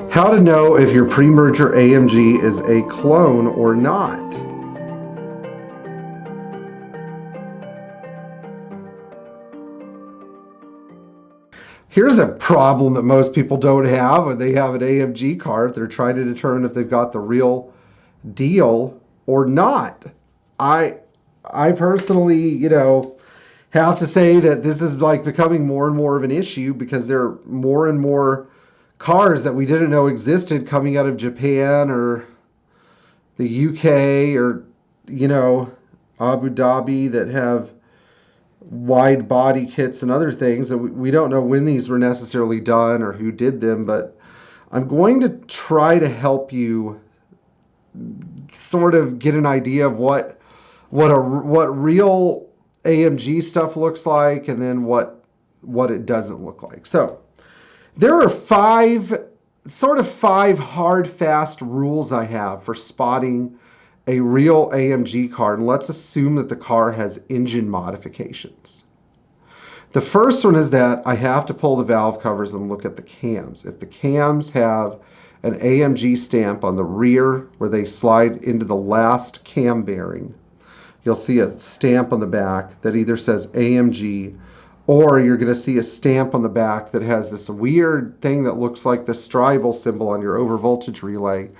How to know if your pre-merger AMG is a clone or not. Here's a problem that most people don't have when they have an AMG car. They're trying to determine if they've got the real deal or not. I personally, have to say that this is like becoming more and more of an issue because there are more and more cars that we didn't know existed coming out of Japan or the UK or, Abu Dhabi that have wide body kits and other things. And we don't know when these were necessarily done or who did them, but I'm going to try to help you sort of get an idea of what real AMG stuff looks like and then what it doesn't look like. So there are five hard, fast rules I have for spotting a real AMG car, and let's assume that the car has engine modifications. The first one is that I have to pull the valve covers and look at the cams. If the cams have an AMG stamp on the rear where they slide into the last cam bearing, you'll see a stamp on the back that either says AMG, or you're going to see a stamp on the back that has this weird thing that looks like the Stribel symbol on your overvoltage relay.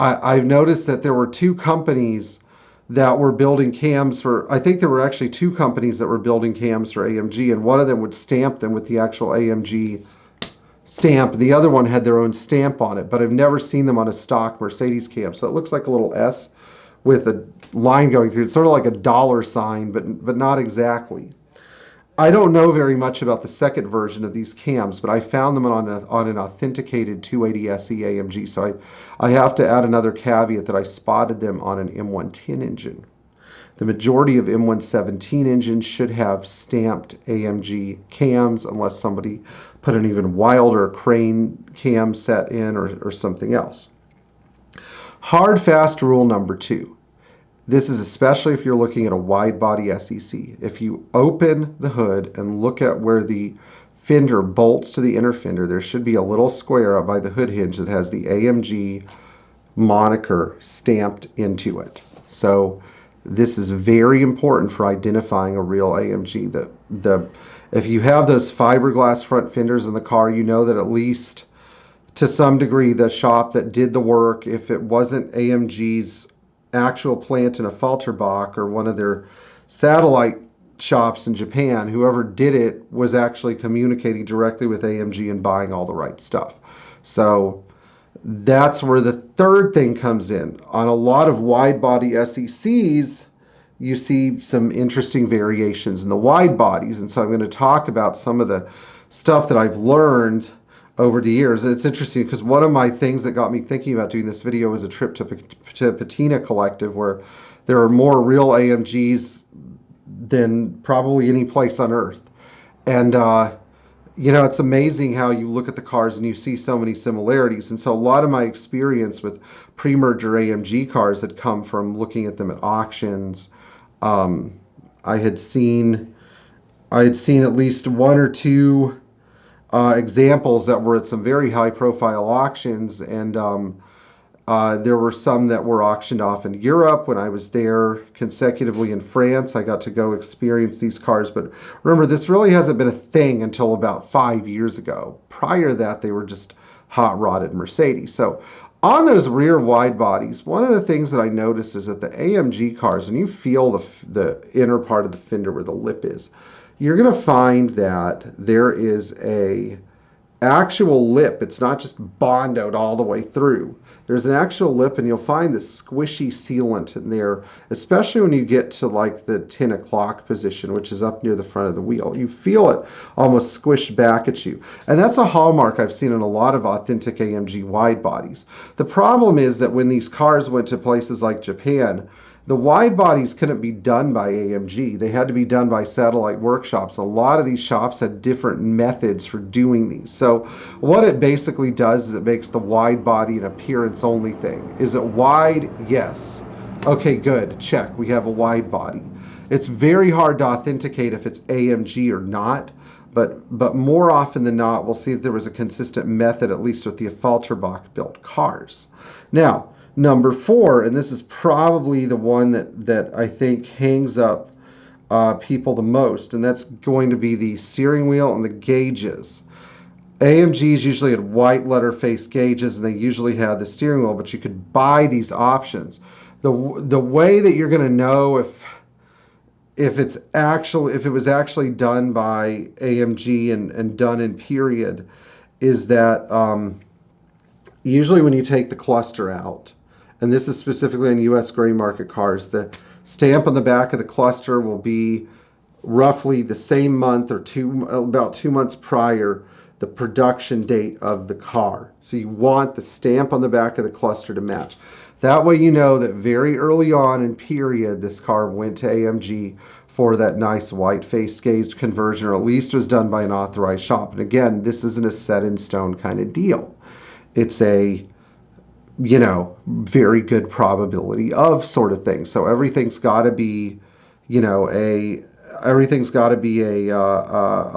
I've noticed that there were two companies that were building cams for, I think there were actually two companies that were building cams for AMG, and one of them would stamp them with the actual AMG stamp. The other one had their own stamp on it, but I've never seen them on a stock Mercedes cam. So it looks like a little S with a line going through it, sort of like a dollar sign, but not exactly. I don't know very much about the second version of these cams, but I found them on an authenticated 280SE AMG. So I have to add another caveat that I spotted them on an M110 engine. The majority of M117 engines should have stamped AMG cams unless somebody put an even wilder crane cam set in or something else. Hard, fast rule number 2. This is especially if you're looking at a wide body SEC. If you open the hood and look at where the fender bolts to the inner fender, there should be a little square up by the hood hinge that has the AMG moniker stamped into it. So this is very important for identifying a real AMG. If you have those fiberglass front fenders in the car, you know that at least to some degree the shop that did the work, if it wasn't AMG's actual plant in a Falterbach or one of their satellite shops in Japan, whoever did it was actually communicating directly with AMG and buying all the right stuff. So that's where the third thing comes in. On a lot of wide body SECs, you see some interesting variations in the wide bodies, and so I'm going to talk about some of the stuff that I've learned over the years. And it's interesting because one of my things that got me thinking about doing this video was a trip to Patina Collective, where there are more real AMGs than probably any place on earth. And it's amazing how you look at the cars and you see so many similarities. And so a lot of my experience with pre-merger AMG cars had come from looking at them at auctions. I had seen at least one or two examples that were at some very high-profile auctions, and there were some that were auctioned off in Europe. When I was there consecutively in France, I got to go experience these cars. But remember, this really hasn't been a thing until about 5 years ago. Prior to that, they were just hot-rodded Mercedes. So on those rear wide bodies, one of the things that I noticed is that the AMG cars, and you feel the inner part of the fender where the lip is, you're going to find that there is a actual lip. It's not just bondoed all the way through. There's an actual lip, and you'll find this squishy sealant in there, especially when you get to like the 10 o'clock position, which is up near the front of the wheel. You feel it almost squish back at you. And that's a hallmark I've seen in a lot of authentic AMG wide bodies. The problem is that when these cars went to places like Japan, the wide bodies couldn't be done by AMG. They had to be done by satellite workshops. A lot of these shops had different methods for doing these. So what it basically does is it makes the wide body an appearance only thing. Is it wide? Yes. Okay, good. Check. We have a wide body. It's very hard to authenticate if it's AMG or not, But more often than not, we'll see that there was a consistent method, at least with the Falterbach built cars. Now, number 4, and this is probably the one that I think hangs up people the most, and that's going to be the steering wheel and the gauges. AMGs usually had white letter face gauges, and they usually had the steering wheel, but you could buy these options. The way that you're going to know if it was actually done by AMG and done in period is that usually when you take the cluster out, and this is specifically on US gray market cars, the stamp on the back of the cluster will be roughly the same month or about 2 months prior the production date of the car. So you want the stamp on the back of the cluster to match. That way you know that very early on in period this car went to AMG for that nice white face gauge conversion, or at least was done by an authorized shop. And again, this isn't a set in stone kind of deal. It's a, you know, very good probability of sort of thing. So everything's got to be, you know, a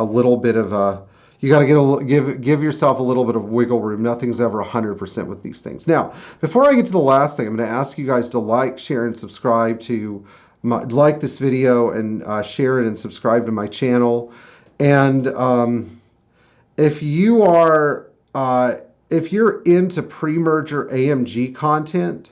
little bit of a, you got to give yourself a little bit of wiggle room. Nothing's ever 100% with these things. Now, before I get to the last thing, I'm going to ask you guys to like, share, and subscribe to like this video, and share it and subscribe to my channel. And if you're into pre-merger AMG content,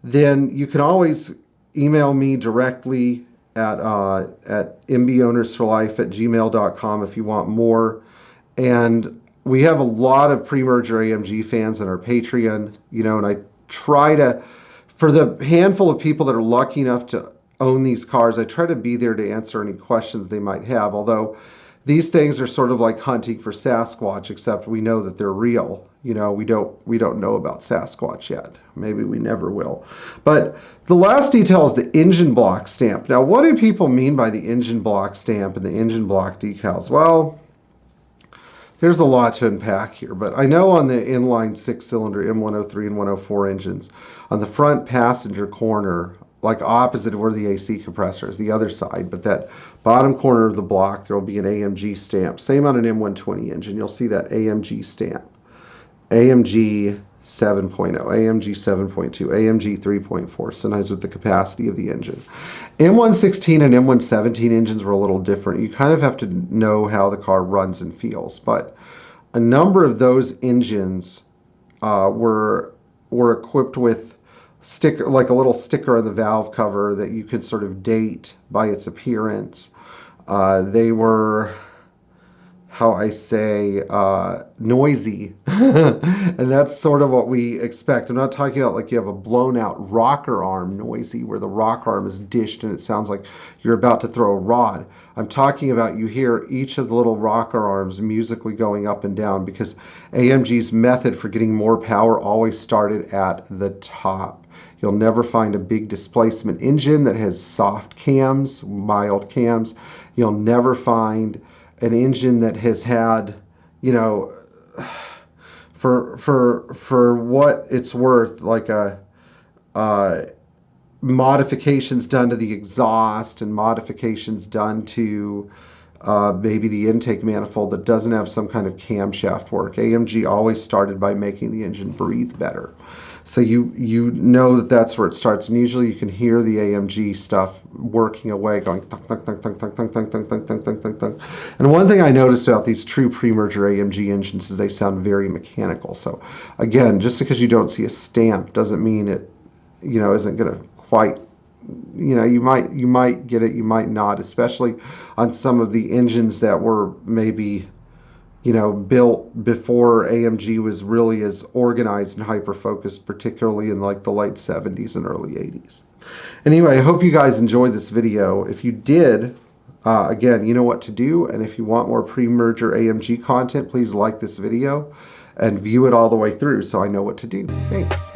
then you can always email me directly at mbownersforlife@gmail.com if you want more. And we have a lot of pre-merger AMG fans on our Patreon, you know, and I try to, for the handful of people that are lucky enough to own these cars, I try to be there to answer any questions they might have. Although these things are sort of like hunting for Sasquatch, except we know that they're real. You know, we don't know about Sasquatch yet. Maybe we never will. But the last detail is the engine block stamp. Now, what do people mean by the engine block stamp and the engine block decals? Well, there's a lot to unpack here, but I know on the inline 6-cylinder M103 and 104 engines, on the front passenger corner, like opposite of where the AC compressor is, the other side, but that bottom corner of the block, there will be an AMG stamp. Same on an M120 engine, you'll see that AMG stamp. AMG 7.0, AMG 7.2, AMG 3.4, sometimes with the capacity of the engine. M116 and M117 engines were a little different. You kind of have to know how the car runs and feels, but a number of those engines were equipped with sticker, like a little sticker on the valve cover that you could sort of date by its appearance. They were, how I say, noisy. And that's sort of what we expect. I'm not talking about like you have a blown out rocker arm noisy where the rock arm is dished and it sounds like you're about to throw a rod. I'm talking about you hear each of the little rocker arms musically going up and down, because AMG's method for getting more power always started at the top. You'll never find a big displacement engine that has soft cams, mild cams. You'll never find an engine that has had, you know, for what it's worth, like modifications done to the exhaust and modifications done to maybe the intake manifold that doesn't have some kind of camshaft work. AMG always started by making the engine breathe better. So you know that that's where it starts, and usually you can hear the AMG stuff working away, going thunk, thunk, thunk, thunk, thunk, thunk, thunk, thunk, thunk, thunk, thunk, thunk, thunk. And one thing I noticed about these true pre-merger AMG engines is they sound very mechanical. So again, just because you don't see a stamp doesn't mean it, you know, isn't going to quite, you know, you might get it, you might not, especially on some of the engines that were maybe, you know, built before AMG was really as organized and hyper-focused, particularly in like the late 70s and early 80s. Anyway, I hope you guys enjoyed this video. If you did, again, you know what to do. And if you want more pre-merger AMG content, please like this video and view it all the way through so I know what to do. Thanks.